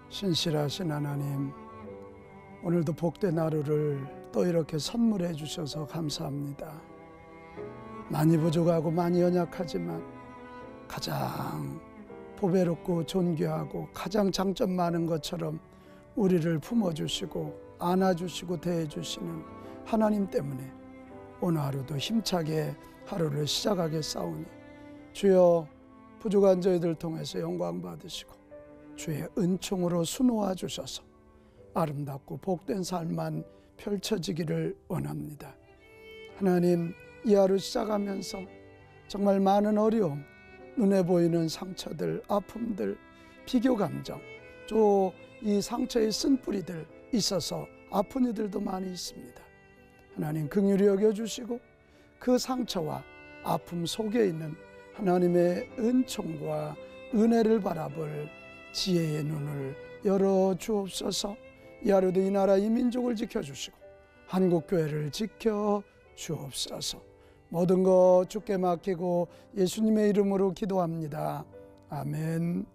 신실하신 하나님, 오늘도 복된 하루를 또 이렇게 선물해 주셔서 감사합니다. 많이 부족하고 많이 연약하지만 가장 보배롭고 존귀하고 가장 장점 많은 것처럼 우리를 품어주시고 안아주시고 대해주시는 하나님 때문에 오늘 하루도 힘차게 하루를 시작하겠사오니 주여, 부족한 저희들 통해서 영광 받으시고 주의 은총으로 수놓아 주셔서 아름답고 복된 삶만 펼쳐지기를 원합니다. 하나님, 이 하루 시작하면서 정말 많은 어려움, 눈에 보이는 상처들, 아픔들, 비교 감정, 또 이 상처의 쓴뿌리들 있어서 아픈 이들도 많이 있습니다. 하나님, 긍휼히 여겨주시고 그 상처와 아픔 속에 있는 하나님의 은총과 은혜를 바라볼 지혜의 눈을 열어 주옵소서. 이 하루도 이 나라 이 민족을 지켜주시고 한국교회를 지켜 주옵소서. 모든 것 주께 맡기고 예수님의 이름으로 기도합니다. 아멘.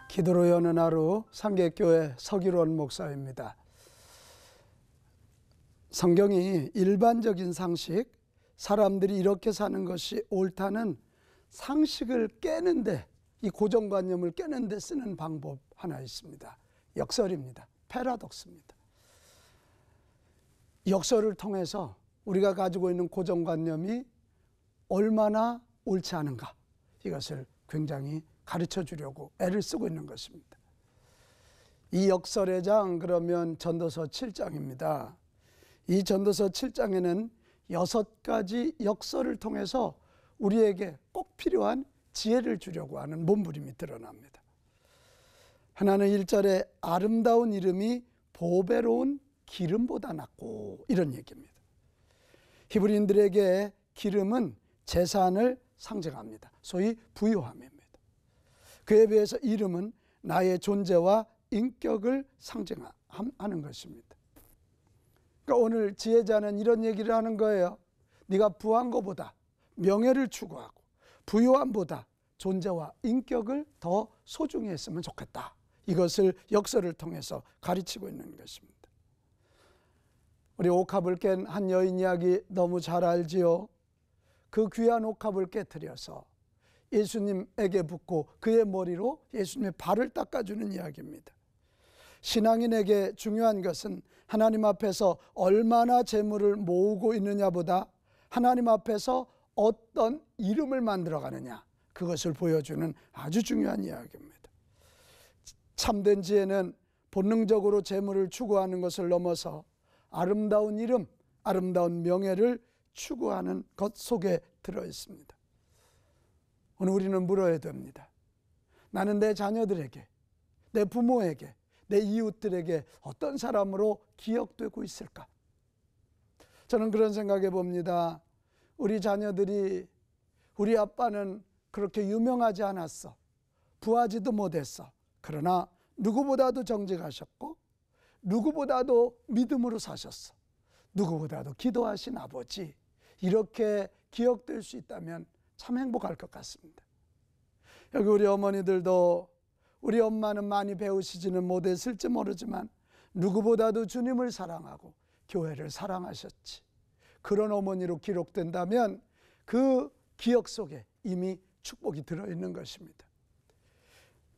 기도로 여는 하루, 상계교회 서기론 목사입니다. 성경이 일반적인 상식, 사람들이 이렇게 사는 것이 옳다는 상식을 깨는데, 이 고정관념을 깨는데 쓰는 방법 하나 있습니다. 역설입니다. 패러독스입니다. 역설을 통해서 우리가 가지고 있는 고정관념이 얼마나 옳지 않은가, 이것을 굉장히 가르쳐 주려고 애를 쓰고 있는 것입니다. 이 역설의 장, 그러면 전도서 7장입니다. 이 전도서 7장에는 6가지 역설을 통해서 우리에게 꼭 필요한 지혜를 주려고 하는 몸부림이 드러납니다. 하나는 1절에 아름다운 이름이 보배로운 기름보다 낫고, 이런 얘기입니다. 히브리인들에게 기름은 재산을 상징합니다. 소위 부유함입니다. 그에 비해서 이름은 나의 존재와 인격을 상징하는 것입니다. 그러니까 오늘 지혜자는 이런 얘기를 하는 거예요. 네가 부한 것보다 명예를 추구하고 부유함보다 존재와 인격을 더 소중히 했으면 좋겠다. 이것을 역설을 통해서 가르치고 있는 것입니다. 우리 옥합을 깬 한 여인 이야기 너무 잘 알지요. 그 귀한 옥합을 깨트려서 예수님에게 붓고 그의 머리로 예수님의 발을 닦아주는 이야기입니다. 신앙인에게 중요한 것은 하나님 앞에서 얼마나 재물을 모으고 있느냐보다 하나님 앞에서 어떤 이름을 만들어가느냐, 그것을 보여주는 아주 중요한 이야기입니다. 참된 지혜는 본능적으로 재물을 추구하는 것을 넘어서 아름다운 이름, 아름다운 명예를 추구하는 것 속에 들어있습니다. 오늘 우리는 물어야 됩니다. 나는 내 자녀들에게, 내 부모에게, 내 이웃들에게 어떤 사람으로 기억되고 있을까? 저는 그런 생각해 봅니다. 우리 자녀들이 우리 아빠는 그렇게 유명하지 않았어. 부하지도 못했어. 그러나 누구보다도 정직하셨고 누구보다도 믿음으로 사셨어. 누구보다도 기도하신 아버지, 이렇게 기억될 수 있다면 참 행복할 것 같습니다. 여기 우리 어머니들도 우리 엄마는 많이 배우시지는 못했을지 모르지만 누구보다도 주님을 사랑하고 교회를 사랑하셨지. 그런 어머니로 기록된다면 그 기억 속에 이미 축복이 들어있는 것입니다.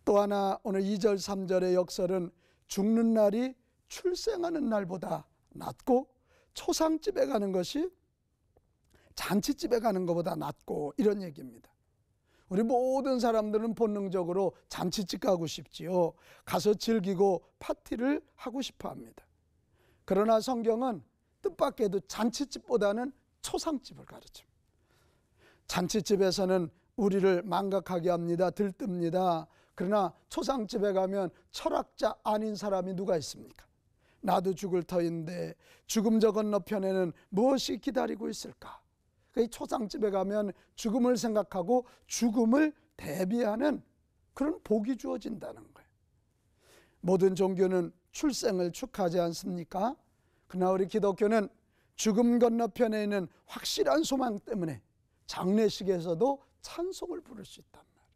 또 하나 오늘 2절 3절의 역설은 죽는 날이 출생하는 날보다 낫고 초상집에 가는 것이 잔치집에 가는 것보다 낫고, 이런 얘기입니다. 우리 모든 사람들은 본능적으로 잔치집 가고 싶지요. 가서 즐기고 파티를 하고 싶어 합니다. 그러나 성경은 뜻밖에도 잔치집보다는 초상집을 가르칩니다. 잔치집에서는 우리를 망각하게 합니다. 들뜹니다. 그러나 초상집에 가면 철학자 아닌 사람이 누가 있습니까? 나도 죽을 터인데 죽음 저 건너편에는 무엇이 기다리고 있을까? 그 초상집에 가면 죽음을 생각하고 죽음을 대비하는 그런 복이 주어진다는 거예요. 모든 종교는 출생을 축하하지 않습니까? 그러나 우리 기독교는 죽음 건너편에 있는 확실한 소망 때문에 장례식에서도 찬송을 부를 수 있단 말이에요.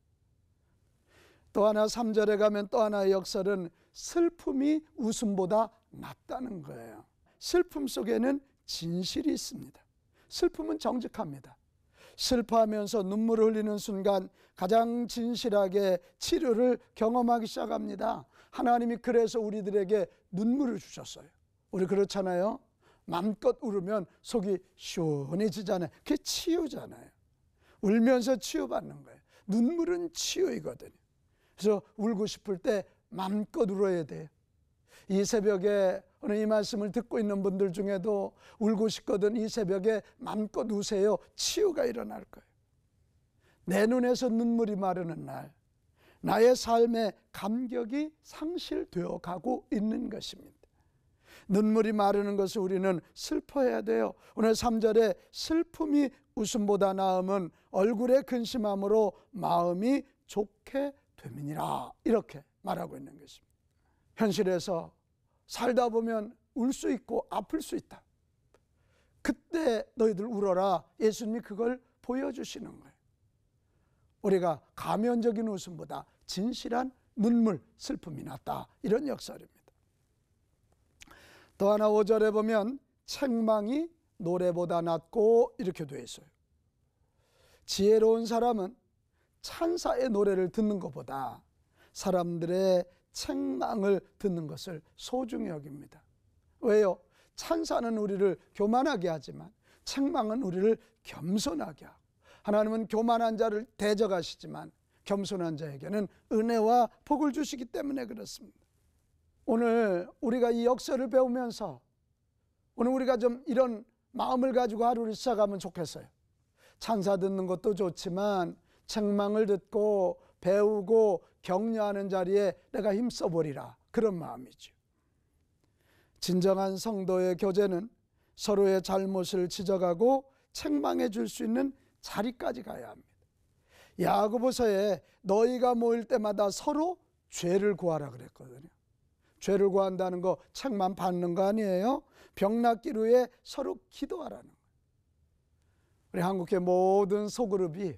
또 하나 3절에 가면 또 하나의 역설은 슬픔이 웃음보다 낫다는 거예요. 슬픔 속에는 진실이 있습니다. 슬픔은 정직합니다. 슬퍼하면서 눈물을 흘리는 순간 가장 진실하게 치료를 경험하기 시작합니다. 하나님이 그래서 우리들에게 눈물을 주셨어요. 우리 그렇잖아요. 마음껏 울으면 속이 시원해지잖아요. 그게 치유잖아요. 울면서 치유받는 거예요. 눈물은 치유이거든요. 그래서 울고 싶을 때 마음껏 울어야 돼요. 이 새벽에 오늘 이 말씀을 듣고 있는 분들 중에도 울고 싶거든 이 새벽에 마음껏 우세요. 치유가 일어날 거예요. 내 눈에서 눈물이 마르는 날, 나의 삶의 감격이 상실되어 가고 있는 것입니다. 눈물이 마르는 것을 우리는 슬퍼해야 돼요. 오늘 3절에 슬픔이 웃음보다 나음은 얼굴에 근심함으로 마음이 좋게 됨이니라, 이렇게 말하고 있는 것입니다. 현실에서 살다 보면 울 수 있고 아플 수 있다. 그때 너희들 울어라. 예수님이 그걸 보여주시는 거예요. 우리가 가면적인 웃음보다 진실한 눈물, 슬픔이 낫다, 이런 역설입니다. 또 하나 5절에 보면 책망이 노래보다 낫고, 이렇게 되어 있어요. 지혜로운 사람은 찬사의 노래를 듣는 것보다 사람들의 책망을 듣는 것을 소중히 여깁니다. 왜요? 찬사는 우리를 교만하게 하지만 책망은 우리를 겸손하게 하고, 하나님은 교만한 자를 대적하시지만 겸손한 자에게는 은혜와 복을 주시기 때문에 그렇습니다. 오늘 우리가 이 역설을 배우면서 오늘 우리가 좀 이런 마음을 가지고 하루를 시작하면 좋겠어요. 찬사 듣는 것도 좋지만 책망을 듣고 배우고 격려하는 자리에 내가 힘써버리라, 그런 마음이죠. 진정한 성도의 교제는 서로의 잘못을 지적하고 책망해 줄 수 있는 자리까지 가야 합니다. 야고보서에 너희가 모일 때마다 서로 죄를 구하라 그랬거든요. 죄를 구한다는 거 책만 받는 거 아니에요. 병 낫기를 위해 서로 기도하라는 거예요. 우리 한국의 모든 소그룹이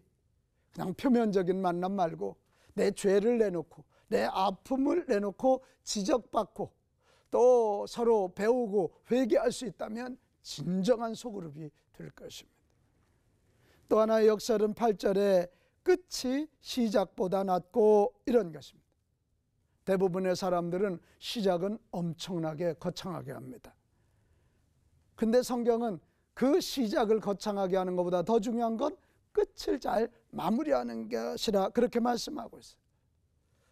그냥 표면적인 만남 말고 내 죄를 내놓고 내 아픔을 내놓고 지적받고 또 서로 배우고 회개할 수 있다면 진정한 소그룹이 될 것입니다. 또 하나의 역설은 8절에 끝이 시작보다 낫고, 이런 것입니다. 대부분의 사람들은 시작은 엄청나게 거창하게 합니다. 근데 성경은 그 시작을 거창하게 하는 것보다 더 중요한 건 끝을 잘 마무리하는 것이라, 그렇게 말씀하고 있어요.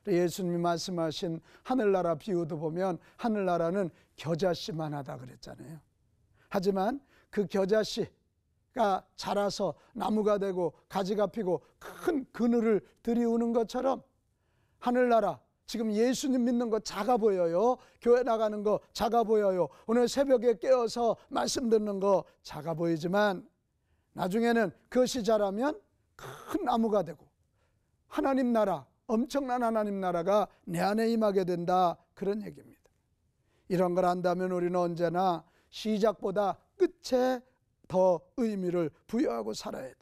예수님이 말씀하신 하늘나라 비유도 보면 하늘나라는 겨자씨만 하다 그랬잖아요. 하지만 그 겨자씨가 자라서 나무가 되고 가지가 피고 큰 그늘을 들이우는 것처럼 하늘나라, 지금 예수님 믿는 거 작아 보여요. 교회 나가는 거 작아 보여요. 오늘 새벽에 깨어서 말씀 듣는 거 작아 보이지만 나중에는 그것이 자라면 큰 나무가 되고 하나님 나라, 엄청난 하나님 나라가 내 안에 임하게 된다, 그런 얘기입니다. 이런 걸 안다면 우리는 언제나 시작보다 끝에 더 의미를 부여하고 살아야 돼.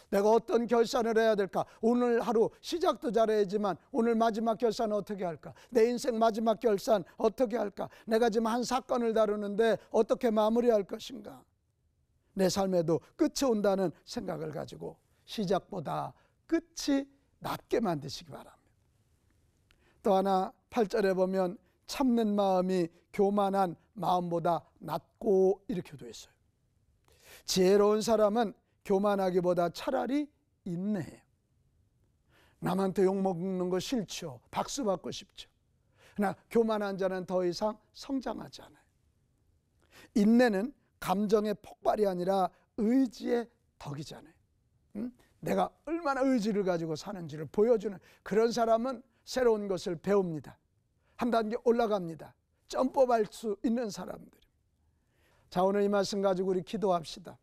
내가 어떤 결산을 해야 될까? 오늘 하루 시작도 잘해야지만 오늘 마지막 결산은 어떻게 할까? 내 인생 마지막 결산 어떻게 할까? 내가 지금 한 사건을 다루는데 어떻게 마무리할 것인가? 내 삶에도 끝이 온다는 생각을 가지고 시작보다 끝이 낫게 만드시기 바랍니다. 또 하나 8절에 보면 참는 마음이 교만한 마음보다 낫고 이렇게 되어 있어요. 지혜로운 사람은 교만하기보다 차라리 인내해요. 남한테 욕먹는 거 싫죠. 박수 받고 싶죠. 그러나 교만한 자는 더 이상 성장하지 않아요. 인내는 감정의 폭발이 아니라 의지의 덕이잖아요. 내가 얼마나 의지를 가지고 사는지를 보여주는 그런 사람은 새로운 것을 배웁니다. 한 단계 올라갑니다. 점프할 수 있는 사람들. 자, 오늘 이 말씀 가지고 우리 기도합시다.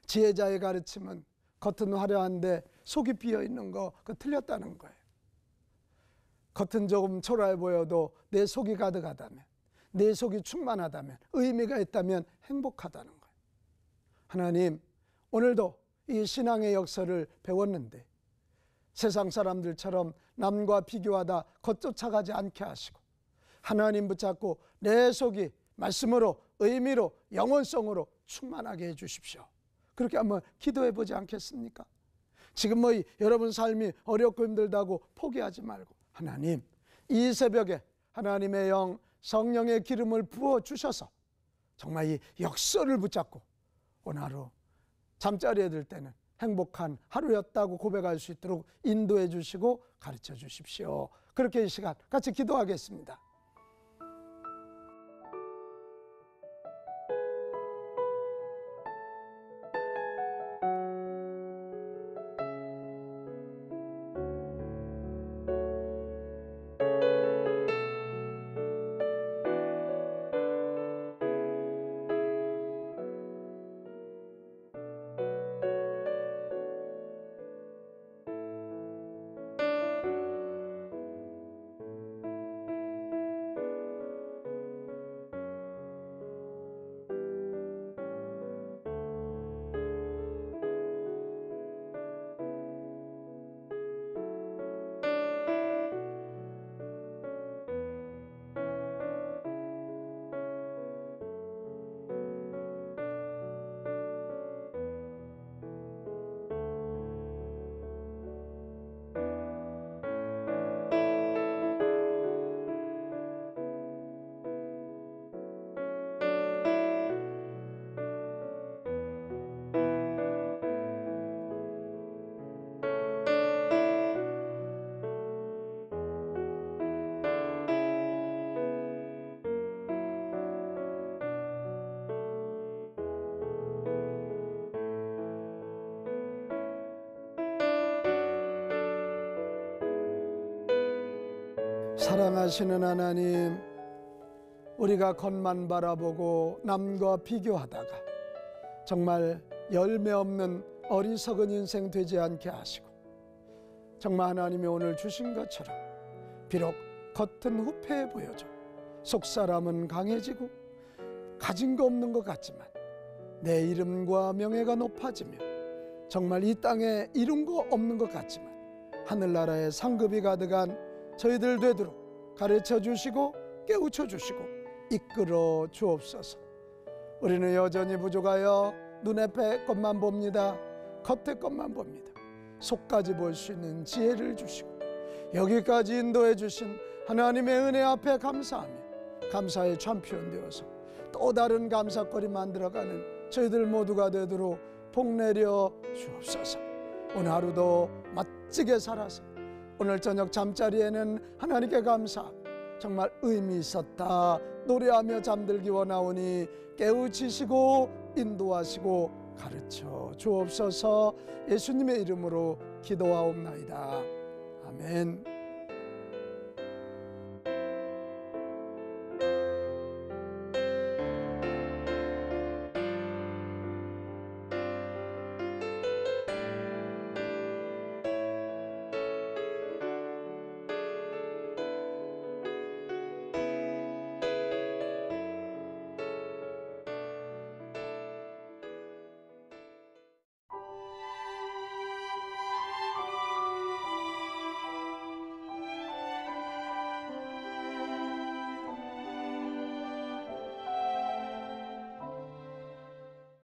지혜자의 가르침은 겉은 화려한데 속이 비어있는 거 그거 틀렸다는 거예요. 겉은 조금 초라해 보여도 내 속이 가득하다면, 내 속이 충만하다면, 의미가 있다면 행복하다는 거예요. 하나님, 오늘도 이 신앙의 역사를 배웠는데 세상 사람들처럼 남과 비교하다 겉쫓아가지 않게 하시고 하나님 붙잡고 내 속이 말씀으로, 의미로, 영혼성으로 충만하게 해주십시오. 그렇게 한번 기도해 보지 않겠습니까? 지금 여러분 삶이 어렵고 힘들다고 포기하지 말고 하나님, 이 새벽에 하나님의 영, 성령의 기름을 부어주셔서 정말 이 역사를 붙잡고 오늘 하루 잠자리에 들 때는 행복한 하루였다고 고백할 수 있도록 인도해 주시고 가르쳐 주십시오. 그렇게 이 시간 같이 기도하겠습니다. 사랑하시는 하나님, 우리가 겉만 바라보고 남과 비교하다가 정말 열매 없는 어리석은 인생 되지 않게 하시고 정말 하나님이 오늘 주신 것처럼 비록 겉은 후패해 보여져 속사람은 강해지고 가진 거 없는 것 같지만 내 이름과 명예가 높아지며 정말 이 땅에 이룬 거 없는 것 같지만 하늘나라에 상급이 가득한 저희들 되도록 가르쳐 주시고 깨우쳐 주시고 이끌어 주옵소서. 우리는 여전히 부족하여 눈에 배 것만 봅니다. 겉의 것만 봅니다. 속까지 볼 수 있는 지혜를 주시고 여기까지 인도해 주신 하나님의 은혜 앞에 감사하며 감사의 챔피언 되어서 또 다른 감사거리 만들어가는 저희들 모두가 되도록 복내려 주옵소서. 오늘 하루도 멋지게 살아서 오늘 저녁 잠자리에는 하나님께 감사하고 정말 의미 있었다 노래하며 잠들기 원하오니 깨우치시고 인도하시고 가르쳐 주옵소서. 예수님의 이름으로 기도하옵나이다. 아멘.